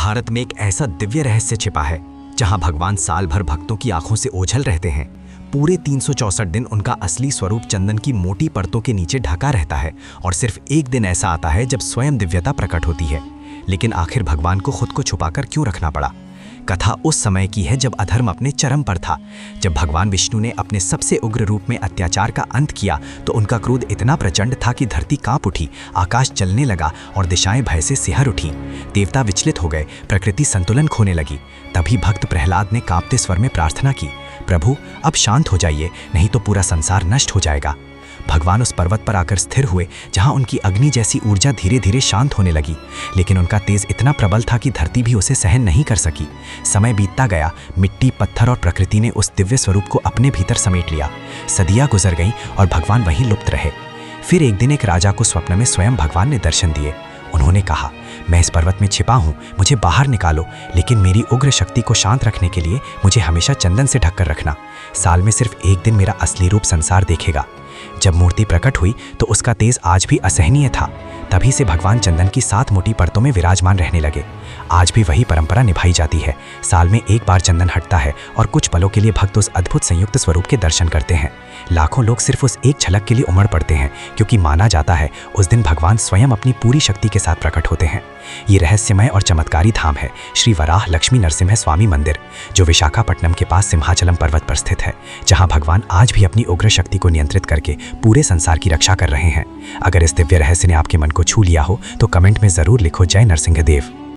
भारत में एक ऐसा दिव्य रहस्य छिपा है जहां भगवान साल भर भक्तों की आंखों से ओझल रहते हैं। पूरे 364 दिन उनका असली स्वरूप चंदन की मोटी परतों के नीचे ढका रहता है और सिर्फ एक दिन ऐसा आता है जब स्वयं दिव्यता प्रकट होती है। लेकिन आखिर भगवान को खुद को छुपाकर क्यों रखना पड़ा? कथा उस समय की है जब अधर्म अपने चरम पर था। जब भगवान विष्णु ने अपने सबसे उग्र रूप में अत्याचार का अंत किया तो उनका क्रोध इतना प्रचंड था कि धरती कांप उठी, आकाश चलने लगा और दिशाएं भय से सिहर उठी। देवता विचलित हो गए, प्रकृति संतुलन खोने लगी। तभी भक्त प्रहलाद ने कांपते स्वर में प्रार्थना की, प्रभु अब शांत हो जाइए, नहीं तो पूरा संसार नष्ट हो जाएगा। भगवान उस पर्वत पर आकर स्थिर हुए जहां उनकी अग्नि जैसी ऊर्जा धीरे धीरे शांत होने लगी, लेकिन उनका तेज इतना प्रबल था कि धरती भी उसे सहन नहीं कर सकी। समय बीतता गया, मिट्टी, पत्थर और प्रकृति ने उस दिव्य स्वरूप को अपने भीतर समेट लिया। सदियां गुजर गईं और भगवान वहीं लुप्त रहे। फिर एक दिन एक राजा को स्वप्न में स्वयं भगवान ने दर्शन दिए। उन्होंने कहा, मैं इस पर्वत में छिपा हूँ, मुझे बाहर निकालो, लेकिन मेरी उग्र शक्ति को शांत रखने के लिए मुझे हमेशा चंदन से ढककर रखना। साल में सिर्फ एक दिन मेरा असली रूप संसार देखेगा। जब मूर्ति प्रकट हुई तो उसका तेज आज भी असहनीय था। तभी से भगवान चंदन की 7 मोटी परतों में विराजमान रहने लगे। आज भी वही परंपरा निभाई जाती है। साल में एक बार चंदन हटता है और कुछ पलों के लिए भक्त उस अद्भुत संयुक्त स्वरूप के दर्शन करते हैं। लाखों लोग सिर्फ उस एक झलक के लिए उमड़ पड़ते हैं, क्योंकि माना जाता है उस दिन भगवान स्वयं अपनी पूरी शक्ति के साथ प्रकट होते हैं। ये रहस्यमय और चमत्कारी धाम है श्री वराह लक्ष्मी नरसिम्हा स्वामी मंदिर, जो विशाखापट्टनम के पास सिंहाचलम पर्वत पर स्थित है, जहां भगवान आज भी अपनी उग्र शक्ति को नियंत्रित करके पूरे संसार की रक्षा कर रहे हैं। अगर इस दिव्य रहस्य ने आपके मन को छू लिया हो तो कमेंट में जरूर लिखो, जय नरसिंह देव।